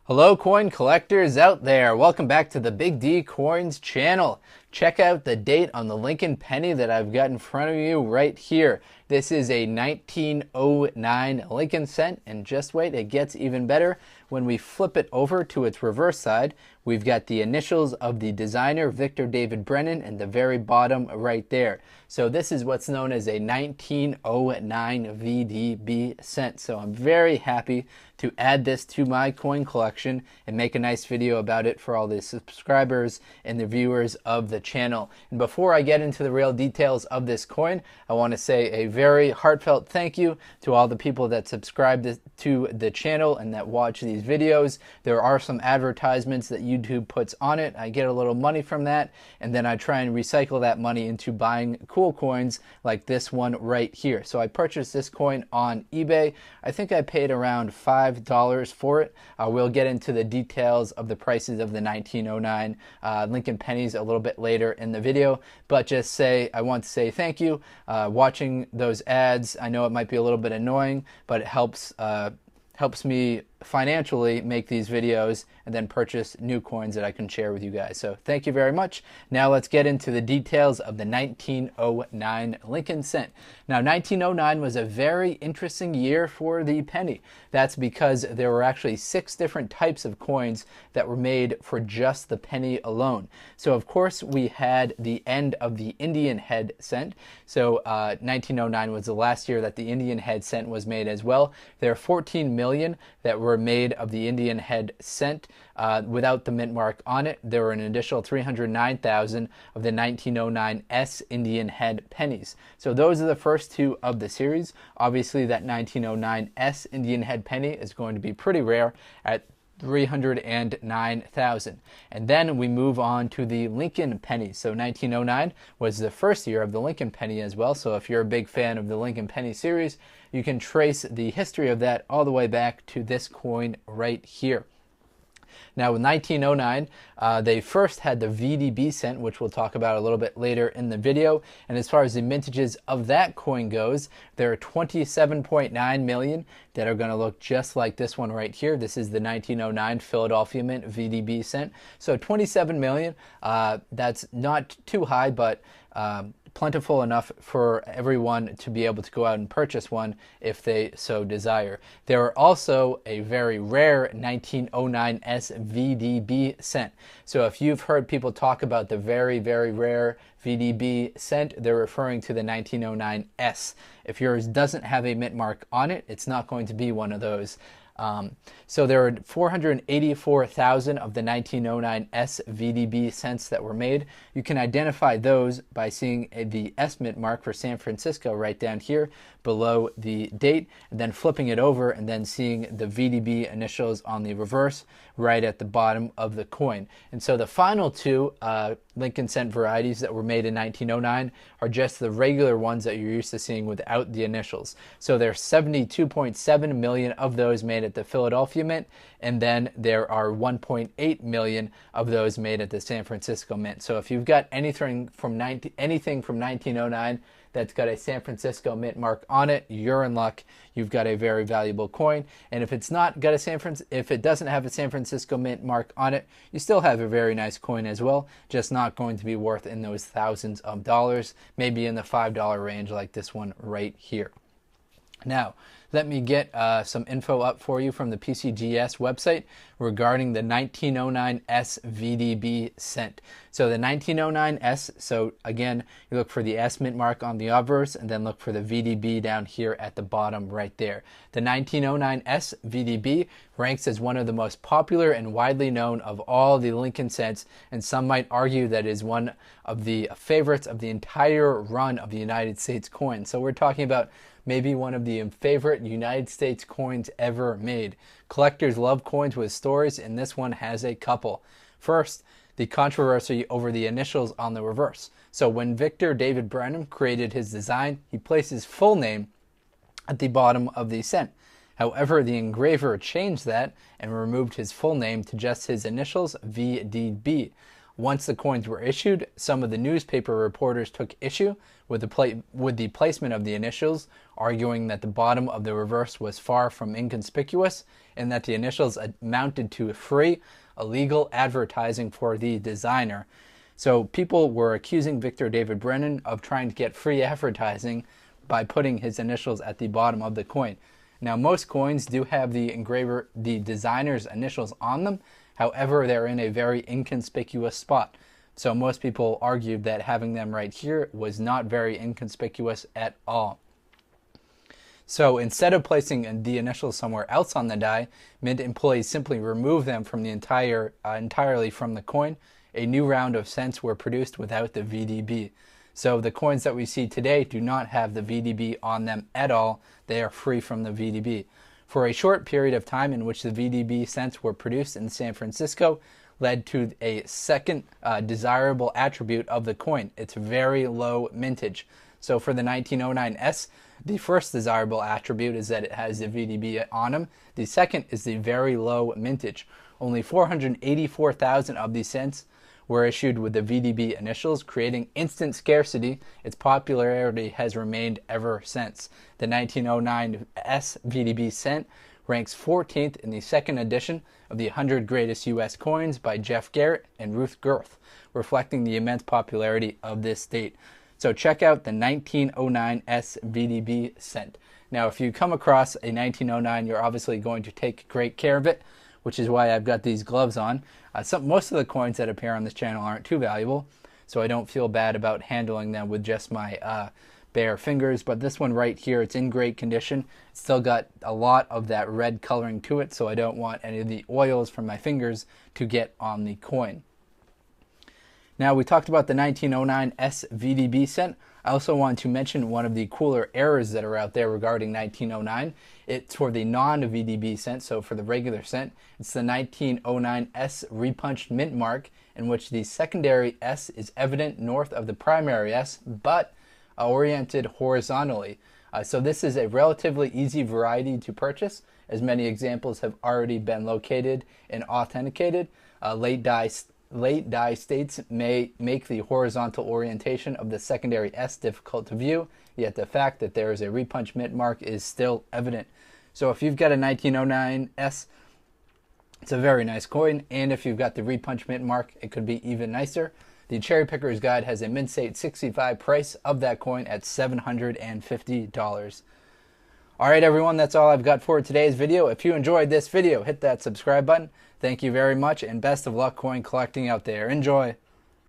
Hello coin collectors out there, welcome back to the Big D Coins channel. Check out the date on the Lincoln penny that I've got in front of you right here. This is a 1909 Lincoln cent, and just wait, it gets even better. When we flip it over to its reverse side, we've got the initials of the designer, Victor David Brennan, in the very bottom right there. So this is what's known as a 1909 VDB cent. So I'm very happy to add this to my coin collection and make a nice video about it for all the subscribers and the viewers of the channel. And before I get into the real details of this coin, I want to say a very heartfelt thank you to all the people that subscribe to the channel and that watch these videos. There are some advertisements that YouTube puts on it. I get a little money from that, and then I try and recycle that money into buying cool coins like this one right here. So I purchased this coin on eBay. I think I paid around $5 for it. We'll get into the details of the prices of the 1909 Lincoln pennies a little bit later in the video, but I want to say thank you. Watching those ads, I know it might be a little bit annoying, but it helps me financially make these videos and then purchase new coins that I can share with you guys. So thank you very much. Now let's get into the details of the 1909 Lincoln cent. Now 1909 was a very interesting year for the penny. That's because there were actually 6 different types of coins that were made for just the penny alone. So of course we had the end of the Indian head cent. So 1909 was the last year that the Indian head cent was made as well. There are 14 million that were made of the Indian head cent without the mint mark on it. There were an additional 309,000 of the 1909 S Indian head pennies. So those are the first 2 of the series. Obviously that 1909 S Indian head penny is going to be pretty rare at 309,000. And then we move on to the Lincoln penny. So 1909 was the first year of the Lincoln penny as well. So if you're a big fan of the Lincoln penny series, you can trace the history of that all the way back to this coin right here. Now with 1909, they first had the VDB cent, which we'll talk about a little bit later in the video. And as far as the mintages of that coin goes, there are 27.9 million that are going to look just like this one right here. This is the 1909 Philadelphia Mint VDB cent. So 27 million, that's not too high, but plentiful enough for everyone to be able to go out and purchase one if they so desire. There are also a very rare 1909 SVDB cent. So if you've heard people talk about the very, very rare VDB cent, they're referring to the 1909 S. If yours doesn't have a mint mark on it, it's not going to be one of those. So there are 484,000 of the 1909 S VDB cents that were made. You can identify those by seeing the S mint mark for San Francisco right down here below the date, and then flipping it over and then seeing the VDB initials on the reverse right at the bottom of the coin. And so the final 2 Lincoln cent varieties that were made in 1909 are just the regular ones that you're used to seeing without the initials. So there's 72.7 million of those made at the Philadelphia Mint, and then there are 1.8 million of those made at the San Francisco Mint. So if you've got anything from 1909 that's got a San Francisco mint mark on it, you're in luck. You've got a very valuable coin. And if it's not got if it doesn't have a San Francisco mint mark on it, you still have a very nice coin as well, just not going to be worth in those thousands of dollars, maybe in the $5 range like this one right here. Now, let me get some info up for you from the PCGS website regarding the 1909 SVDB cent. So the 1909 S, so again, you look for the S mint mark on the obverse and then look for the VDB down here at the bottom right there. The 1909 SVDB ranks as one of the most popular and widely known of all the Lincoln cents, and some might argue that it is one of the favorites of the entire run of the United States coins. So we're talking about maybe one of the favorite United States coins ever made. Collectors love coins with stories, and this one has a couple. First, the controversy over the initials on the reverse. So when Victor David Brennan created his design, he placed his full name at the bottom of the cent. However, the engraver changed that and removed his full name to just his initials, VDB. Once the coins were issued, some of the newspaper reporters took issue with the placement of the initials, arguing that the bottom of the reverse was far from inconspicuous and that the initials amounted to free, illegal advertising for the designer. So people were accusing Victor David Brennan of trying to get free advertising by putting his initials at the bottom of the coin. Now, most coins do have the designer's initials on them. However, they're in a very inconspicuous spot. So most people argued that having them right here was not very inconspicuous at all. So instead of placing the initials somewhere else on the die, Mint employees simply removed them from the entirely from the coin. A new round of cents were produced without the VDB. So the coins that we see today do not have the VDB on them at all. They are free from the VDB. For a short period of time in which the VDB cents were produced in San Francisco led to a second desirable attribute of the coin, its very low mintage. So for the 1909S, the first desirable attribute is that it has the VDB on them. The second is the very low mintage. Only 484,000 of these cents were issued with the VDB initials, creating instant scarcity. Its popularity has remained ever since. The 1909 S VDB cent ranks 14th in the second edition of the 100 Greatest U.S. Coins by Jeff Garrett and Ruth Girth, reflecting the immense popularity of this date. So check out the 1909 S VDB cent. Now, if you come across a 1909, you're obviously going to take great care of it, which is why I've got these gloves on. Most of the coins that appear on this channel aren't too valuable, so I don't feel bad about handling them with just my bare fingers. But this one right here, it's in great condition. It's still got a lot of that red coloring to it, so I don't want any of the oils from my fingers to get on the coin. Now, we talked about the 1909 S VDB cent. I also want to mention one of the cooler errors that are out there regarding 1909. It's for the non-VDB cent, so for the regular cent. It's the 1909 S repunched mint mark, in which the secondary S is evident north of the primary S, but oriented horizontally. So this is a relatively easy variety to purchase, as many examples have already been located and authenticated. Late die states may make the horizontal orientation of the secondary S difficult to view, yet the fact that there is a repunch mint mark is still evident. So if you've got a 1909 S, it's a very nice coin, and if you've got the repunch mint mark, it could be even nicer. The Cherry Picker's Guide has a Mint State 65 price of that coin at $750. Alright everyone, that's all I've got for today's video. If you enjoyed this video, hit that subscribe button. Thank you very much, and best of luck coin collecting out there. Enjoy!